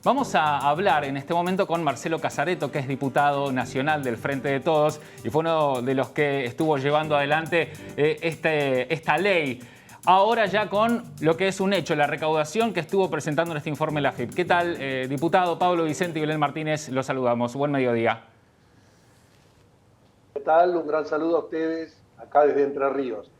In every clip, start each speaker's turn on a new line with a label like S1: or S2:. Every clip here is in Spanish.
S1: Vamos a hablar en este momento con Marcelo Casareto, que es diputado nacional del Frente de Todos y fue uno de los que estuvo llevando adelante esta ley. Ahora ya con lo que es un hecho, la recaudación que estuvo presentando en este informe la AFIP. ¿Qué tal, diputado? Pablo Vicente y Belén Martínez, los saludamos. Buen mediodía.
S2: ¿Qué tal? Un gran saludo a ustedes, acá desde Entre Ríos.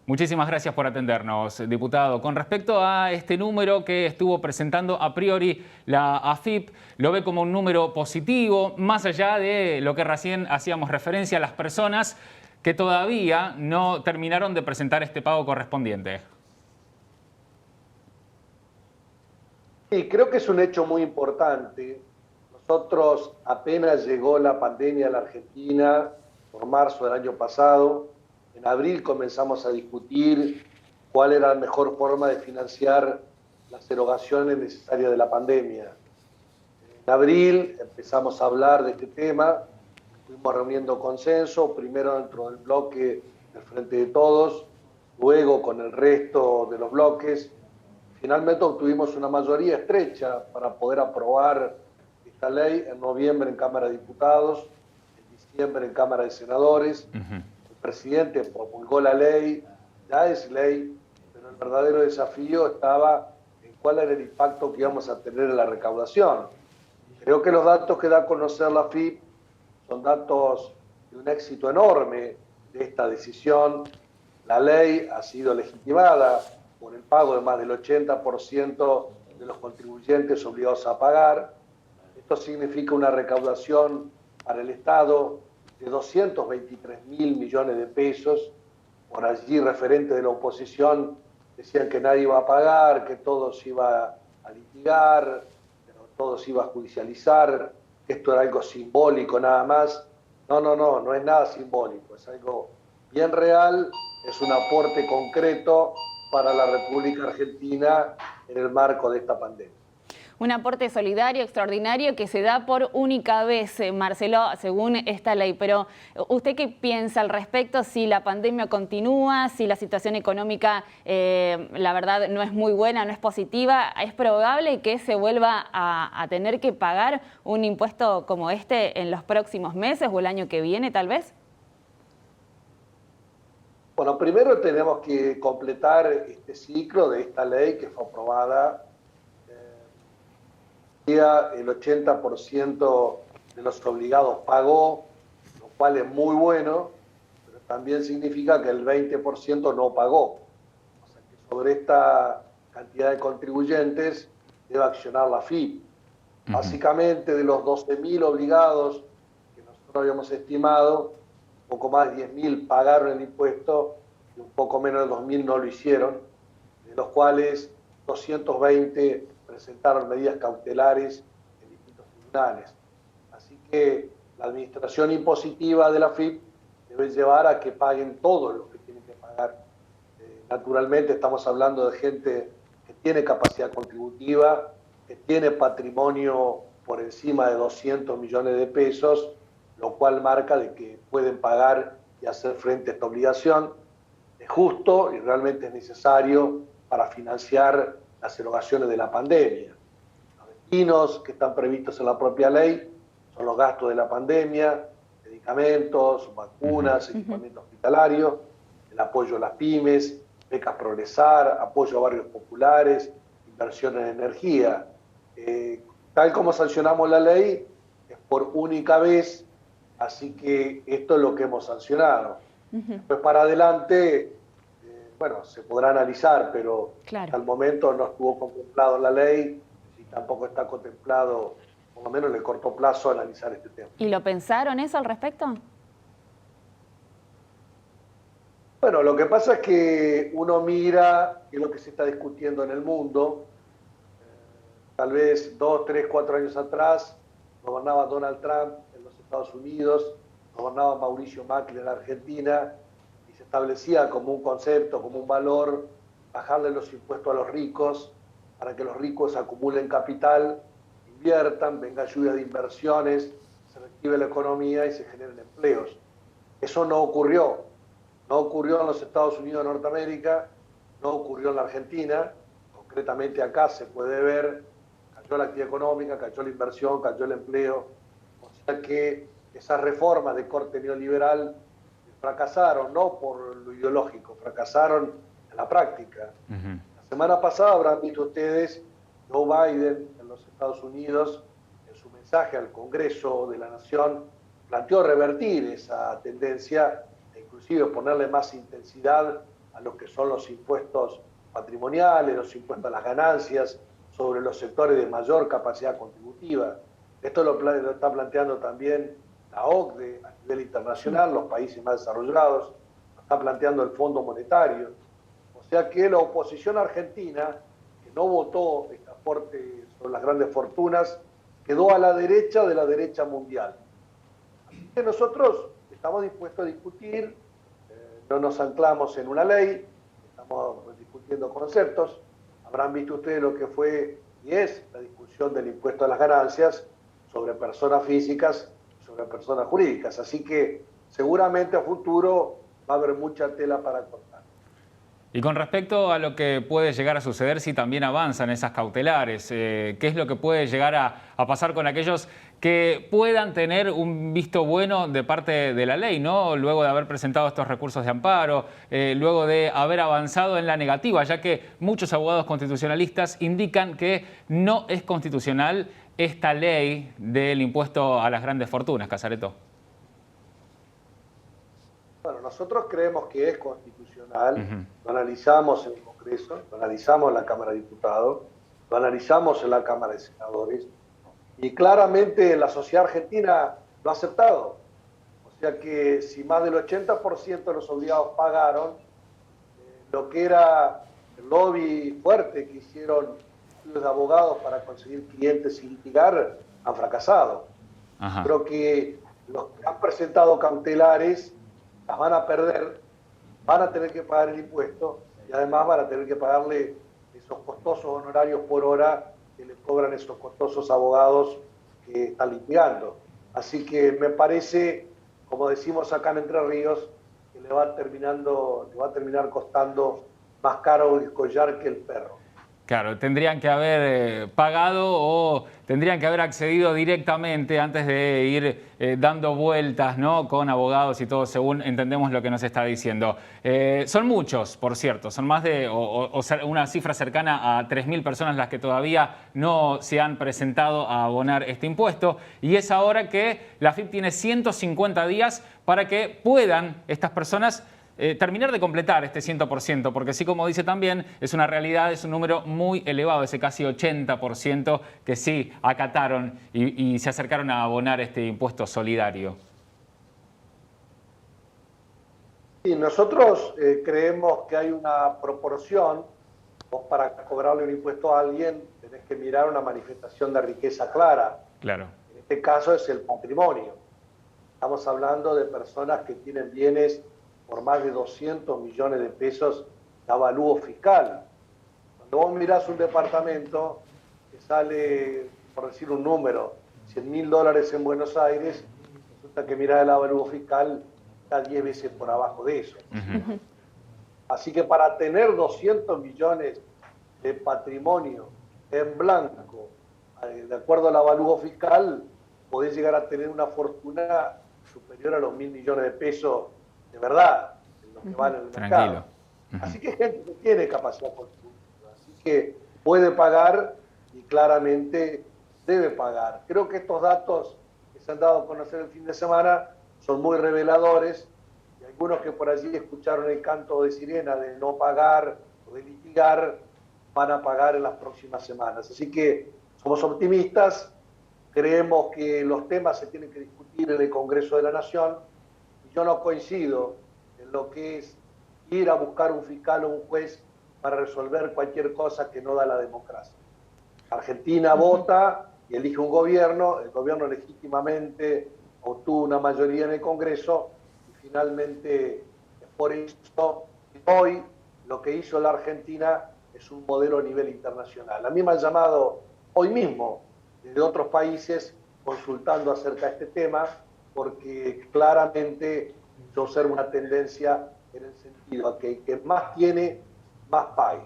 S1: Muchísimas gracias por atendernos, diputado. Con respecto a este número que estuvo presentando a priori la AFIP, ¿lo ve como un número positivo, más allá de lo que recién hacíamos referencia a las personas que todavía no terminaron de presentar este pago correspondiente?
S2: Sí, creo que es un hecho muy importante. Nosotros apenas llegó la pandemia a la Argentina, por marzo del año pasado, en abril comenzamos a discutir cuál era la mejor forma de financiar las erogaciones necesarias de la pandemia. En abril empezamos a hablar de este tema, fuimos reuniendo consenso, primero dentro del bloque del Frente de Todos, luego con el resto de los bloques. Finalmente obtuvimos una mayoría estrecha para poder aprobar esta ley en noviembre en Cámara de Diputados, en diciembre en Cámara de Senadores. El presidente promulgó la ley, ya es ley, pero el verdadero desafío estaba en cuál era el impacto que íbamos a tener en la recaudación. Creo que los datos que da a conocer la AFIP son datos de un éxito enorme de esta decisión. La ley ha sido legitimada por el pago de más del 80% de los contribuyentes obligados a pagar. Esto significa una recaudación para el Estado de 223.000 millones de pesos. Por allí, referentes de la oposición decían que nadie iba a pagar, que todo se iba a litigar, que todo se iba a judicializar, que esto era algo simbólico nada más. No es nada simbólico, es algo bien real, es un aporte concreto para la República Argentina en el marco de esta pandemia.
S3: Un aporte solidario, extraordinario, que se da por única vez, Marcelo, según esta ley. Pero, ¿usted qué piensa al respecto? Si la pandemia continúa, si la situación económica, la verdad, no es muy buena, no es positiva, ¿es probable que se vuelva a tener que pagar un impuesto como este en los próximos meses o el año que viene, tal vez?
S2: Bueno, primero tenemos que completar este ciclo de esta ley que fue aprobada. El 80% de los obligados pagó, lo cual es muy bueno, pero también significa que el 20% no pagó. O sea que sobre esta cantidad de contribuyentes debe accionar la AFIP. Básicamente, de los 12.000 obligados que nosotros habíamos estimado, un poco más de 10.000 pagaron el impuesto y un poco menos de 2.000 no lo hicieron, de los cuales 220 presentaron medidas cautelares en distintos tribunales. Así que la administración impositiva de la AFIP debe llevar a que paguen todo lo que tienen que pagar. Naturalmente estamos hablando de gente que tiene capacidad contributiva, que tiene patrimonio por encima de 200 millones de pesos, lo cual marca de que pueden pagar y hacer frente a esta obligación. Es justo y realmente es necesario para financiar las erogaciones de la pandemia. Los destinos que están previstos en la propia ley son los gastos de la pandemia, medicamentos, vacunas, equipamiento hospitalario, el apoyo a las pymes, becas Progresar, apoyo a barrios populares, inversión en energía. Tal como sancionamos la ley, es por única vez, así que esto es lo que hemos sancionado. Después para adelante, bueno, se podrá analizar, pero hasta el momento no estuvo contemplado en la ley y tampoco está contemplado, por lo menos en el corto plazo, analizar este tema.
S3: ¿Y lo pensaron eso al respecto?
S2: Bueno, lo que pasa es que uno mira qué es lo que se está discutiendo en el mundo. Tal vez 2, 3, 4 años atrás gobernaba Donald Trump en los Estados Unidos, gobernaba Mauricio Macri en la Argentina, y se establecía como un concepto, como un valor, bajarle los impuestos a los ricos para que los ricos acumulen capital, inviertan, venga ayuda de inversiones, se reactive la economía y se generen empleos. Eso no ocurrió. No ocurrió en los Estados Unidos de Norteamérica, no ocurrió en la Argentina. Concretamente acá se puede ver, cayó cayó la actividad económica, cayó la inversión, cayó el empleo. O sea que esas reformas de corte neoliberal fracasaron, no por lo ideológico, fracasaron en la práctica. La semana pasada habrán visto ustedes Joe Biden en los Estados Unidos, en su mensaje al Congreso de la Nación, planteó revertir esa tendencia e inclusive ponerle más intensidad a lo que son los impuestos patrimoniales, los impuestos a las ganancias, sobre los sectores de mayor capacidad contributiva. Esto lo está planteando también la OCDE a nivel internacional, los países más desarrollados, lo está planteando el Fondo Monetario. O sea que la oposición argentina, que no votó este aporte sobre las grandes fortunas, quedó a la derecha de la derecha mundial. Así que nosotros estamos dispuestos a discutir, no nos anclamos en una ley, estamos discutiendo conceptos. Habrán visto ustedes lo que fue y es la discusión del impuesto a las ganancias sobre personas físicas y sobre personas jurídicas. Así que seguramente a futuro va a haber mucha tela para cortar.
S1: Y con respecto a lo que puede llegar a suceder si también avanzan esas cautelares, ¿qué es lo que puede llegar a pasar con aquellos que puedan tener un visto bueno de parte de la ley, ¿no? Luego de haber presentado estos recursos de amparo, luego de haber avanzado en la negativa, ya que muchos abogados constitucionalistas indican que no es constitucional esta ley del impuesto a las grandes fortunas, Casareto?
S2: Bueno, nosotros creemos que es constitucional, lo analizamos en el Congreso, lo analizamos en la Cámara de Diputados, lo analizamos en la Cámara de Senadores, y claramente la sociedad argentina lo ha aceptado. O sea que si más del 80% de los obligados pagaron, lo que era el lobby fuerte que hicieron los abogados para conseguir clientes sin litigar, han fracasado.
S1: Ajá.
S2: Creo que los que han presentado cautelares las van a perder, van a tener que pagar el impuesto y además van a tener que pagarle esos costosos honorarios por hora que le cobran esos costosos abogados que están litigando. Así que me parece, como decimos acá en Entre Ríos, que le va a terminar costando más caro el collar que el perro.
S1: Claro, tendrían que haber pagado o tendrían que haber accedido directamente antes de ir dando vueltas, ¿no?, con abogados y todo, según entendemos lo que nos está diciendo. Son muchos, por cierto, son más de una cifra cercana a 3.000 personas las que todavía no se han presentado a abonar este impuesto, y es ahora que la AFIP tiene 150 días para que puedan estas personas terminar de completar este 100%, porque sí, como dice también, es una realidad, es un número muy elevado, ese casi 80% que sí acataron y se acercaron a abonar este impuesto solidario.
S2: Sí, nosotros creemos que hay una proporción. Vos, para cobrarle un impuesto a alguien tenés que mirar una manifestación de riqueza clara.
S1: Claro.
S2: En este caso es el patrimonio. Estamos hablando de personas que tienen bienes por más de 200 millones de pesos de avalúo fiscal. Cuando vos mirás un departamento que sale, por decir un número, $100.000 en Buenos Aires, resulta que mirás el avalúo fiscal, está 10 veces por abajo de eso. Así que para tener 200 millones de patrimonio en blanco, de acuerdo al avalúo fiscal, podés llegar a tener una fortuna superior a los 1.000 millones de pesos de verdad, en lo que vale el mercado.
S1: Tranquilo.
S2: Así que gente que tiene capacidad contributiva, así que puede pagar y claramente debe pagar. Creo que estos datos que se han dado a conocer el fin de semana son muy reveladores, y algunos que por allí escucharon el canto de sirena de no pagar o de litigar, van a pagar en las próximas semanas. Así que somos optimistas, creemos que los temas se tienen que discutir en el Congreso de la Nación. Yo no coincido en lo que es ir a buscar un fiscal o un juez para resolver cualquier cosa que no da la democracia. Argentina vota y elige un gobierno, el gobierno legítimamente obtuvo una mayoría en el Congreso y finalmente por eso hoy lo que hizo la Argentina es un modelo a nivel internacional. A mí me han llamado hoy mismo desde otros países consultando acerca de este tema, porque claramente yo observo una tendencia en el sentido a que el que más tiene, más pague.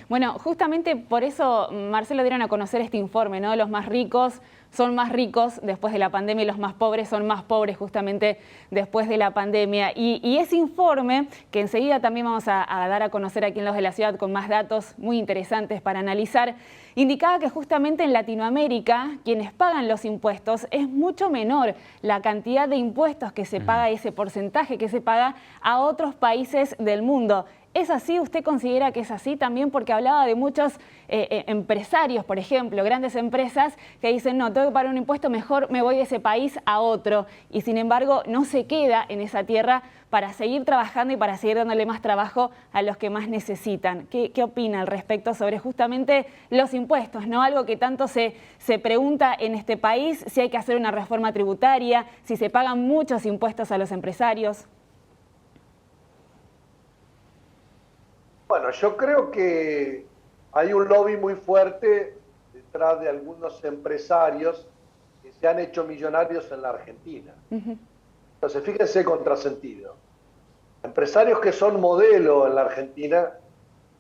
S3: Bueno, justamente por eso, Marcelo, dieron a conocer este informe, ¿no? Los más ricos son más ricos después de la pandemia y los más pobres son más pobres justamente después de la pandemia. Y ese informe, que enseguida también vamos a dar a conocer aquí en Los de la Ciudad con más datos muy interesantes para analizar, indicaba que justamente en Latinoamérica quienes pagan los impuestos es mucho menor la cantidad de impuestos que se paga, ese porcentaje que se paga a otros países del mundo. ¿Es así? ¿Usted considera que es así también? Porque hablaba de muchos empresarios, por ejemplo, grandes empresas que dicen, no, tengo que pagar un impuesto, mejor me voy de ese país a otro. Y sin embargo, no se queda en esa tierra para seguir trabajando y para seguir dándole más trabajo a los que más necesitan. ¿Qué opina al respecto sobre justamente los impuestos, ¿no? Algo que tanto se pregunta en este país, si hay que hacer una reforma tributaria, si se pagan muchos impuestos a los empresarios.
S2: Bueno, yo creo que hay un lobby muy fuerte detrás de algunos empresarios que se han hecho millonarios en la Argentina. Entonces, fíjense el contrasentido. Empresarios que son modelo en la Argentina,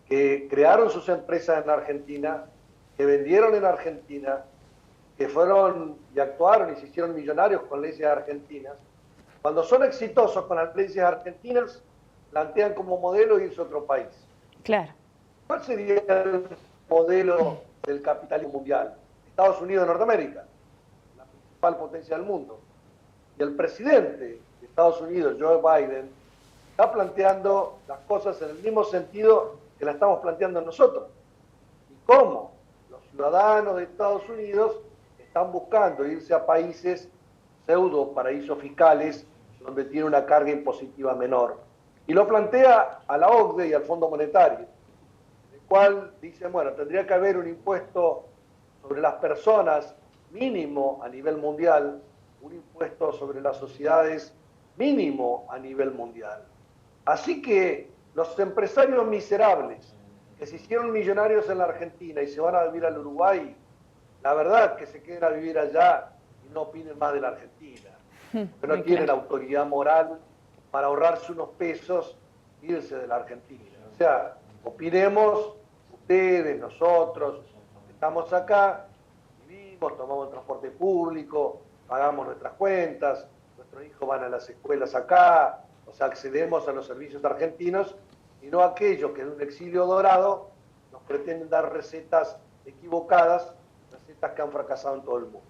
S2: que crearon sus empresas en la Argentina, que vendieron en Argentina, que fueron y actuaron y se hicieron millonarios con leyes argentinas, cuando son exitosos con las leyes argentinas, plantean como modelo irse a otro país.
S3: Claro.
S2: ¿Cuál sería el modelo del capitalismo mundial? Estados Unidos de Norteamérica, la principal potencia del mundo. Y el presidente de Estados Unidos, Joe Biden, está planteando las cosas en el mismo sentido que la estamos planteando nosotros. ¿Y cómo? Los ciudadanos de Estados Unidos están buscando irse a países pseudo paraísos fiscales donde tiene una carga impositiva menor. Y lo plantea a la OCDE y al Fondo Monetario, el cual dice, bueno, tendría que haber un impuesto sobre las personas mínimo a nivel mundial, un impuesto sobre las sociedades mínimo a nivel mundial. Así que los empresarios miserables que se hicieron millonarios en la Argentina y se van a vivir al Uruguay, la verdad que se queden a vivir allá y no opinen más de la Argentina, que no tienen autoridad moral para ahorrarse unos pesos e irse de la Argentina. O sea, opinemos, ustedes, nosotros, estamos acá, vivimos, tomamos el transporte público, pagamos nuestras cuentas, nuestros hijos van a las escuelas acá, o sea, accedemos a los servicios argentinos, y no aquellos que en un exilio dorado nos pretenden dar recetas equivocadas, recetas que han fracasado en todo el mundo.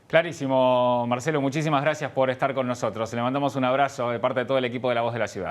S1: Clarísimo, Marcelo, muchísimas gracias por estar con nosotros. Le mandamos un abrazo de parte de todo el equipo de La Voz de la Ciudad.